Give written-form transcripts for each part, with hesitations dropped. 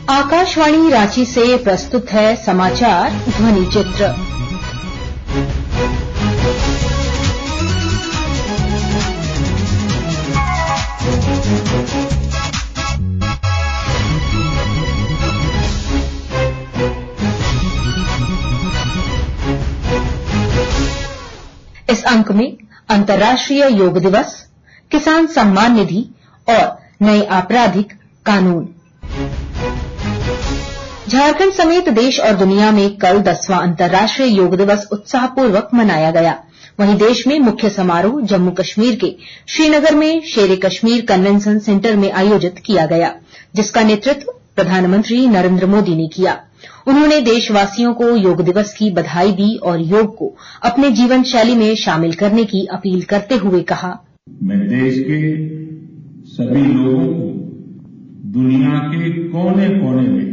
आकाशवाणी रांची से प्रस्तुत है समाचार ध्वनि चित्र। इस अंक में अंतर्राष्ट्रीय योग दिवस, किसान सम्मान निधि और नए आपराधिक कानून। झारखंड समेत देश और दुनिया में कल 10वां अंतर्राष्ट्रीय योग दिवस उत्साहपूर्वक मनाया गया। वहीं देश में मुख्य समारोह जम्मू कश्मीर के श्रीनगर में शेर कश्मीर कन्वेंशन सेंटर में आयोजित किया गया, जिसका नेतृत्व प्रधानमंत्री नरेंद्र मोदी ने किया। उन्होंने देशवासियों को योग दिवस की बधाई दी और योग को अपने जीवन शैली में शामिल करने की अपील करते हुए कहा, मैं देश के सभी लोगों को दुनिया के कोने कोने में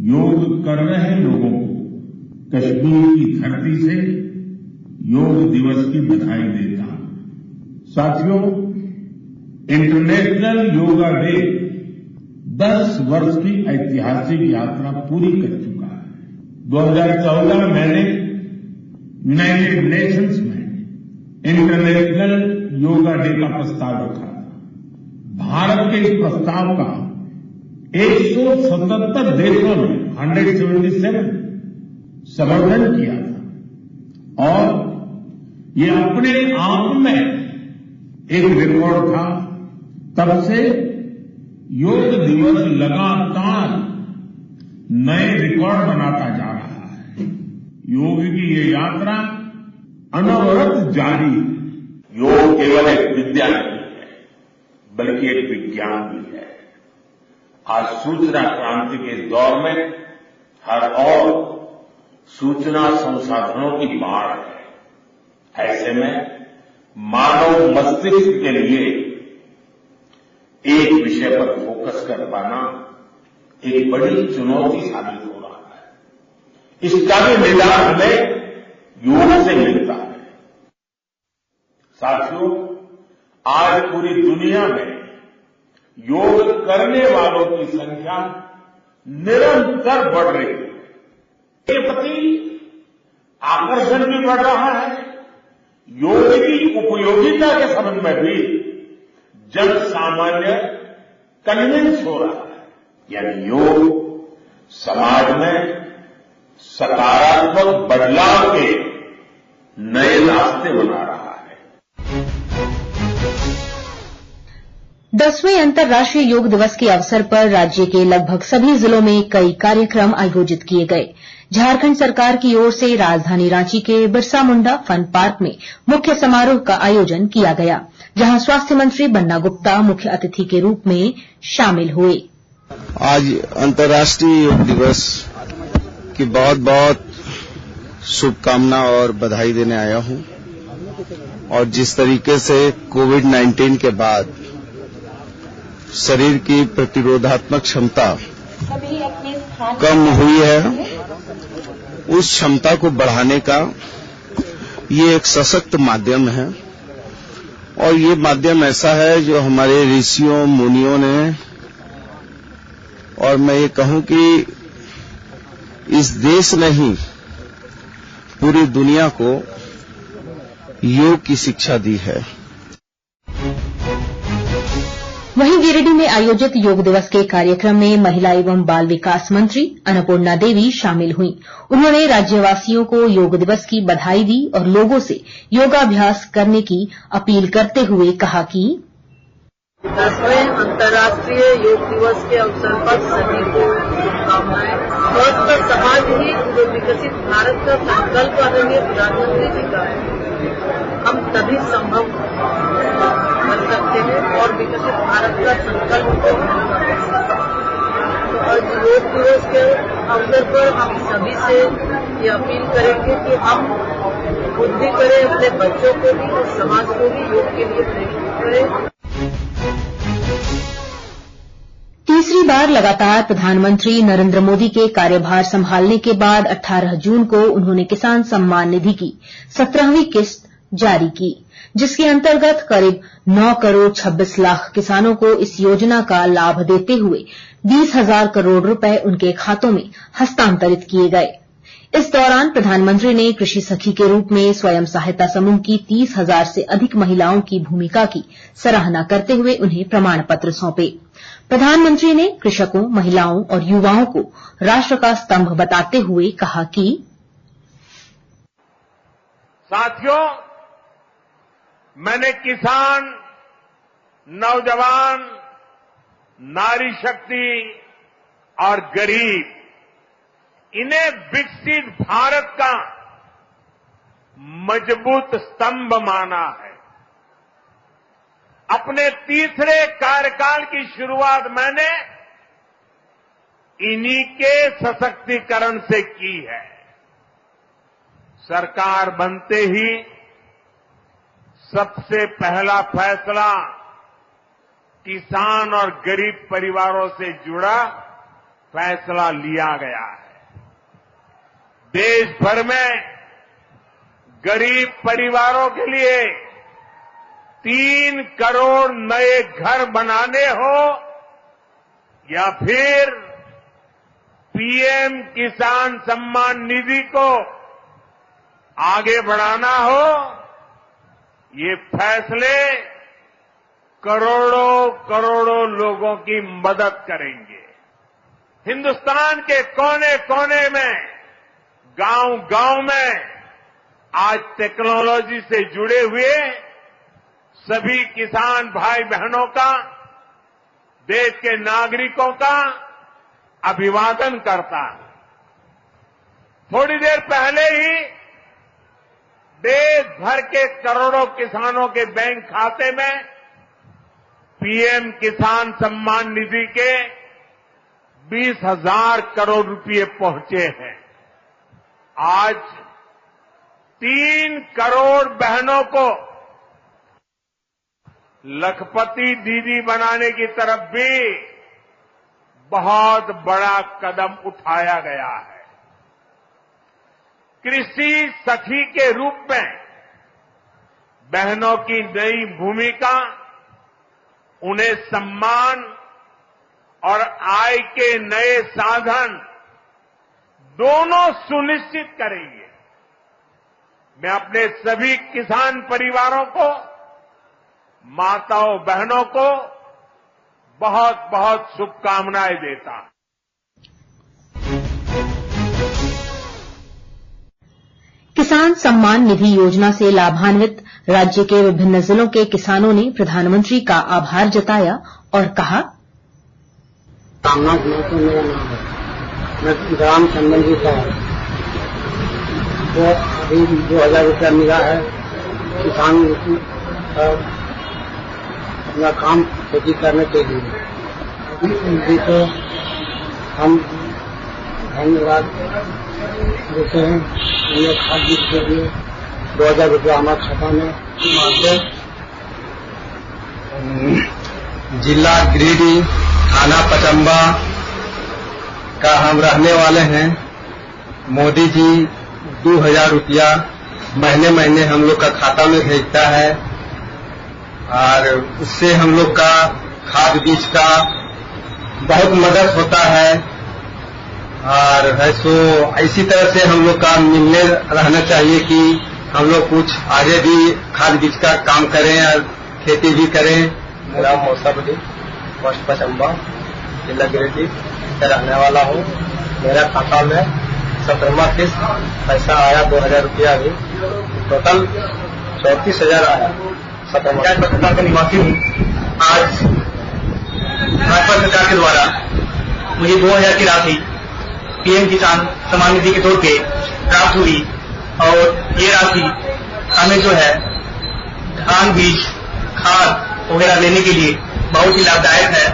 योग कर रहे लोगों को कश्मीर की धरती से योग दिवस की बधाई देता हूं। साथियों, इंटरनेशनल योगा डे 10 वर्ष की ऐतिहासिक यात्रा पूरी कर चुका है। 2014 मैंने यूनाइटेड नेशंस में इंटरनेशनल योगा डे का प्रस्ताव रखा था। भारत के इस प्रस्ताव का 177 देशों ने 177 समर्थन किया था और ये अपने आप में एक रिकॉर्ड था। तब से योग दिवस लगातार नए रिकॉर्ड बनाता जा रहा है। योग की ये यात्रा अनवरत जारी है। योग केवल एक विद्या नहीं है, बल्कि एक विज्ञान भी है। आज सूचना क्रांति के दौर में हर ओर सूचना संसाधनों की बाढ़ है। ऐसे में मानव मस्तिष्क के लिए एक विषय पर फोकस कर पाना एक बड़ी चुनौती साबित हो रहा है। इसका भी निदान हमें योग से मिलता है। साथियों, आज पूरी दुनिया में योग करने वालों की संख्या निरंतर बढ़ रही है। इसके प्रति आकर्षण भी बढ़ रहा है। योग की उपयोगिता के संबंध में भी जन सामान्य कन्विंस हो रहा है। यानी योग समाज में सकारात्मक बदलाव के नए रास्ते बना रहा है। 10वें अंतर्राष्ट्रीय योग दिवस के अवसर पर राज्य के लगभग सभी जिलों में कई कार्यक्रम आयोजित किए गए। झारखंड सरकार की ओर से राजधानी रांची के बिरसा मुंडा फन पार्क में मुख्य समारोह का आयोजन किया गया, जहां स्वास्थ्य मंत्री बन्ना गुप्ता मुख्य अतिथि के रूप में शामिल हुए। आज अंतर्राष्ट्रीय योग दिवस की बहुत बहुत शुभकामना और बधाई देने आया हूं। और जिस तरीके से कोविड-19 के बाद शरीर की प्रतिरोधात्मक क्षमता कम हुई है, उस क्षमता को बढ़ाने का ये एक सशक्त माध्यम है। और ये माध्यम ऐसा है जो हमारे ऋषियों मुनियों ने, और मैं ये कहूं कि इस देश ने ही पूरी दुनिया को योग की शिक्षा दी है। वहीं गिरिडीह में आयोजित योग दिवस के कार्यक्रम में महिला एवं बाल विकास मंत्री अन्नपूर्णा देवी शामिल हुईं। उन्होंने राज्यवासियों को योग दिवस की बधाई दी और लोगों से योगाभ्यास करने की अपील करते हुए कहा कि 10वें अंतर्राष्ट्रीय योग दिवस के अवसर पर सभी को शुभकामनाएं। स्वस्थ समाज ही जो विकसित भारत का संकल्प आदरणीय प्रधानमंत्री जी का है, हम तभी संभव कर सकते हैं और विकसित भारत का संकल्प को तो आज योग दिवस के अवसर पर हम सभी से ये अपील करेंगे कि हम खुद भी करें, अपने बच्चों को भी और समाज को भी योग के लिए प्रेरित करें। तीसरी बार लगातार प्रधानमंत्री नरेंद्र मोदी के कार्यभार संभालने के बाद 18 जून को उन्होंने किसान सम्मान निधि की 17वीं किस्त जारी की, जिसके अंतर्गत करीब 9 करोड़ 26 लाख किसानों को इस योजना का लाभ देते हुए 20,000 करोड़ रुपए उनके खातों में हस्तांतरित किए गए। इस दौरान प्रधानमंत्री ने कृषि सखी के रूप में स्वयं सहायता समूह की 30,000 से अधिक महिलाओं की भूमिका की सराहना करते हुए उन्हें प्रमाण पत्र सौंपे। प्रधानमंत्री ने कृषकों, महिलाओं और युवाओं को राष्ट्र का स्तंभ बताते हुए कहा कि साथियों, मैंने किसान, नौजवान, नारी शक्ति और गरीब, इन्हें विकसित भारत का मजबूत स्तंभ माना है। अपने तीसरे कार्यकाल की शुरुआत मैंने इन्हीं के सशक्तिकरण से की है। सरकार बनते ही सबसे पहला फैसला किसान और गरीब परिवारों से जुड़ा फैसला लिया गया है। देश भर में गरीब परिवारों के लिए 3 करोड़ नए घर बनाने हो या फिर पीएम किसान सम्मान निधि को आगे बढ़ाना हो, ये फैसले करोड़ों करोड़ों लोगों की मदद करेंगे। हिंदुस्तान के कोने कोने में, गांव गांव में आज टेक्नोलॉजी से जुड़े हुए सभी किसान भाई बहनों का, देश के नागरिकों का अभिवादन करता है। थोड़ी देर पहले ही देश भर के करोड़ों किसानों के बैंक खाते में पीएम किसान सम्मान निधि के 20,000 करोड़ रुपए पहुंचे हैं। आज 3 करोड़ बहनों को लखपति दीदी बनाने की तरफ भी बहुत बड़ा कदम उठाया गया है। कृषि सखी के रूप में बहनों की नई भूमिका उन्हें सम्मान और आय के नए साधन दोनों सुनिश्चित करेंगे। मैं अपने सभी किसान परिवारों को, माताओं बहनों को बहुत बहुत शुभकामनाएं देता हूं। किसान सम्मान निधि योजना से लाभान्वित राज्य के विभिन्न जिलों के किसानों ने प्रधानमंत्री का आभार जताया और कहा, रामनाथ महतो मेरा नाम है, मैं ग्राम संबंधी का हूँ। तो अभी 2,000 रुपया मिला है किसान अपना काम खेती करने के लिए। अभी तो हम धन्यवाद देते हैं। हमने खाद बीज के लिए 2,000 रुपया हमारे खाता में मांगते। जिला गिरिडीह, थाना पचम्बा का हम रहने वाले हैं। मोदी जी 2,000 रुपया महीने महीने हम लोग का खाता में भेजता है और उससे हम लोग का खाद बीज का बहुत मदद होता है। और ऐसो इसी तरह से हम लोग का मिलने रहना चाहिए कि हम लोग कुछ आगे भी खाद बीज का काम करें और खेती भी करें। मेरा मौसम पोस्ट पचम्बा, जिला गिरिडीह से रहने वाला हूँ। मेरा खाता में 17वां किस्त पैसा आया 2,000 रुपया। अभी टोटल 34,000 आया। 17वां का निवासी हूँ। आज भाजपा सरकार के द्वारा मुझे 2,000 की राशि पीएम किसान सम्मान निधि के तौर पे प्राप्त हुई और ये राशि हमें जो है धान बीज खाद वगैरह लेने के लिए बहुत ही लाभदायक है।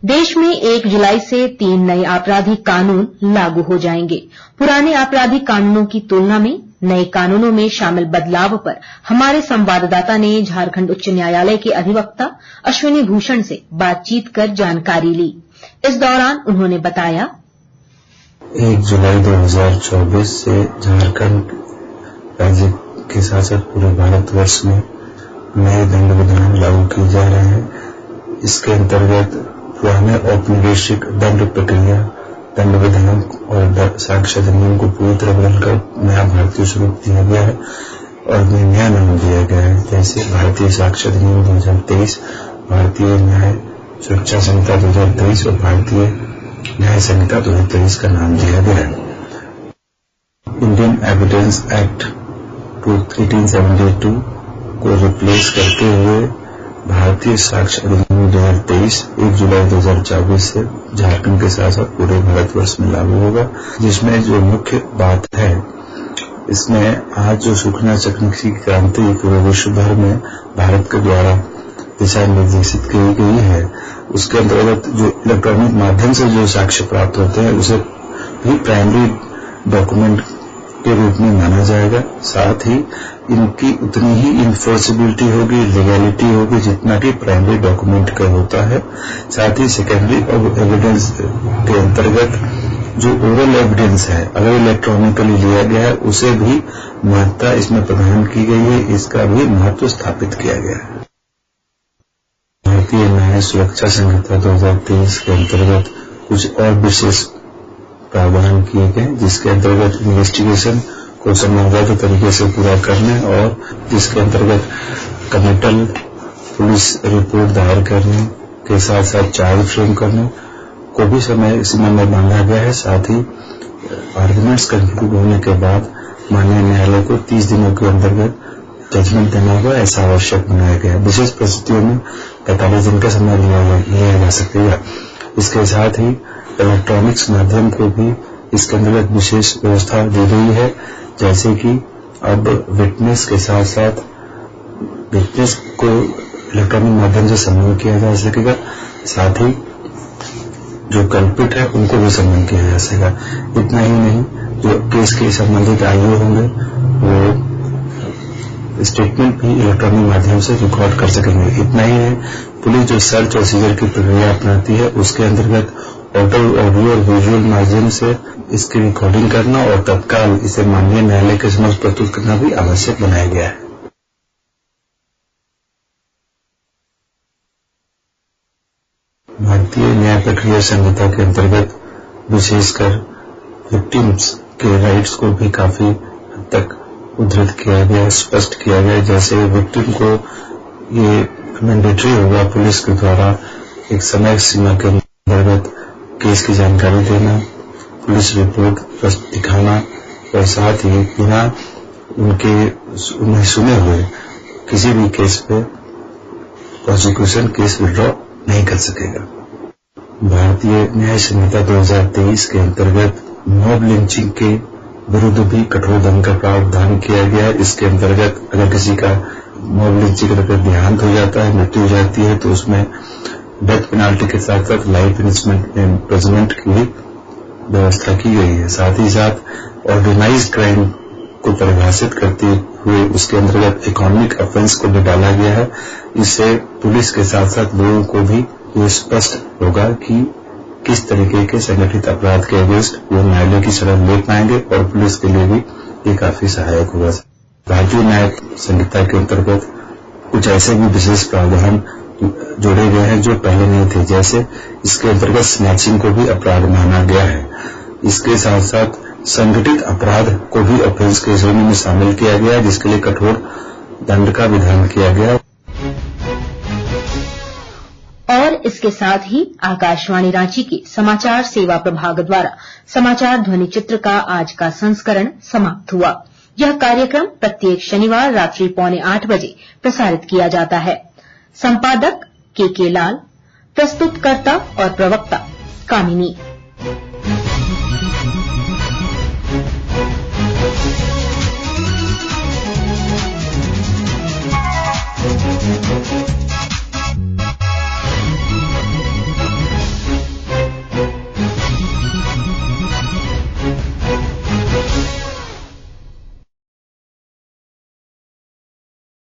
देश में 1 जुलाई से 3 नए आपराधिक कानून लागू हो जाएंगे। पुराने आपराधिक कानूनों की तुलना में नए कानूनों में शामिल बदलाव पर हमारे संवाददाता ने झारखंड उच्च न्यायालय के अधिवक्ता अश्विनी भूषण से बातचीत कर जानकारी ली। इस दौरान उन्होंने बताया, 1 जुलाई 2024 से झारखंड राज्य के साथ साथ पूरे भारतवर्ष में नए दंड विधान लागू किए जा रहे हैं। इसके अंतर्गत पुराने औपनिवेशिक दंड प्रक्रिया, दंड विधान और साक्ष्य अधिनियम को पूरी तरह बदलकर नया भारतीय स्वरूप दिया गया है और नया नाम दिया गया है, जैसे भारतीय साक्ष्य अधिनियम 2023, भारतीय न्याय सुरक्षा संहिता 2023 और भारतीय न्याय संहिता 2023 का नाम दिया गया है। इंडियन एविडेंस एक्ट 1872 को रिप्लेस करते हुए भारतीय साक्ष्य अधिनियम 2023 1 जुलाई 2024 से झारखंड के साथ साथ पूरे भारतवर्ष में लागू होगा। जिसमें जो मुख्य बात है, इसमें आज जो सूचना तकनीकी क्रांति पूरे विश्व भर में भारत के द्वारा दिशा निर्देशित की गई है, उसके अंतर्गत जो इलेक्ट्रॉनिक माध्यम से जो साक्ष्य प्राप्त होते हैं उसे भी प्राइमरी डॉक्यूमेंट के रूप में माना जाएगा। साथ ही इनकी उतनी ही इन्फोर्सिबिलिटी होगी, लीगैलिटी होगी जितना कि प्राइमरी डॉक्यूमेंट का होता है। साथ ही सेकेंडरी एविडेंस के अंतर्गत जो ओरल एविडेंस है, अगर इलेक्ट्रॉनिकली लिया गया है, उसे भी महत्ता इसमें प्रदान की गई है, इसका भी महत्व स्थापित किया गया है। भारतीय न्याय सुरक्षा संहिता 2023 के अंतर्गत कुछ और विशेष प्रावधान किए गए, जिसके अंतर्गत इन्वेस्टिगेशन को समयबद्ध तरीके से पूरा करने और जिसके अंतर्गत कमिटल पुलिस रिपोर्ट दायर करने के साथ साथ चार्ज फ्रेम करने को भी समय सीमा में बांधा गया है। साथ ही आर्गुमेंट्स कंक्लूड होने के बाद माननीय न्यायालय को 30 दिनों के अंतर्गत जजमेंट देना होगा, ऐसा आवश्यक बनाया गया। विशेष परिस्थितियों में 45 दिन का समय लिया जा सकेगा। इसके साथ ही इलेक्ट्रॉनिक्स माध्यम को भी इसके अंतर्गत विशेष व्यवस्था दी गई है, जैसे कि अब विटनेस के साथ साथ विटनेस को इलेक्ट्रॉनिक माध्यम से सम्मान किया जा सकेगा। साथ ही जो कल्पित है उनको भी सम्मान किया जा सकेगा। इतना ही नहीं, जो केस के संबंधित आयु होंगे वो स्टेटमेंट भी इलेक्ट्रॉनिक माध्यम से रिकॉर्ड कर सकेंगे। इतना ही है, पुलिस जो सर्च और सीजर की प्रक्रिया अपनाती है उसके अंतर्गत ऑडियो और विजुअल माध्यम से इसकी रिकॉर्डिंग करना और तत्काल इसे माननीय न्यायालय के समक्ष प्रस्तुत करना भी आवश्यक बनाया गया है। भारतीय न्याय प्रक्रिया संहिता के अंतर्गत विशेषकर विक्टिम्स के राइट्स को भी काफी हद तक उद्धृत किया गया, स्पष्ट किया गया। जैसे विक्टिम को ये मैंडेटरी होगा पुलिस के द्वारा एक समय सीमा के अंतर्गत केस की जानकारी देना, पुलिस रिपोर्ट दिखाना और साथ ही बिना उन्हें सुने हुए किसी भी केस पे प्रोसिक्यूशन केस विड्रॉ नहीं कर सकेगा। भारतीय न्याय संहिता 2023 के अंतर्गत मॉब लिंचिंग के विरुद्ध भी कठोर दंड का प्रावधान किया गया है। इसके अंतर्गत अगर किसी का मॉब लिंचिंग के अंतर्गत देहांत हो जाता है, मृत्यु हो जाती है, तो उसमें डेथ पेनाल्टी के साथ साथ लाइफ इम्प्रिजनमेंट की भी व्यवस्था की गई है। साथ ही साथ ऑर्गेनाइज्ड क्राइम को परिभाषित करते हुए उसके अंतर्गत इकोनॉमिक ऑफेंस को भी डाला गया है। इससे पुलिस के साथ साथ लोगों को भी ये स्पष्ट होगा कि किस तरीके के संगठित अपराध के अगेंस्ट वो न्यायालय की शरण ले पाएंगे और पुलिस के लिए भी ये काफी सहायक होगा। भारतीय न्याय संहिता के अंतर्गत कुछ ऐसे भी विशेष प्रावधान जोड़े गए हैं जो पहले नहीं थे, जैसे इसके अंतर्गत स्नैचिंग को भी अपराध माना गया है। इसके साथ साथ संगठित अपराध को भी ऑफेंस के श्रेणी में शामिल किया गया है, जिसके लिए कठोर दंड का विधान किया गया। और इसके साथ ही आकाशवाणी रांची के समाचार सेवा प्रभाग द्वारा समाचार ध्वनि चित्र का आज का संस्करण समाप्त हुआ। यह कार्यक्रम प्रत्येक शनिवार रात्रि 7:45 बजे प्रसारित किया जाता है। संपादक के लाल, प्रस्तुतकर्ता और प्रवक्ता कामिनी।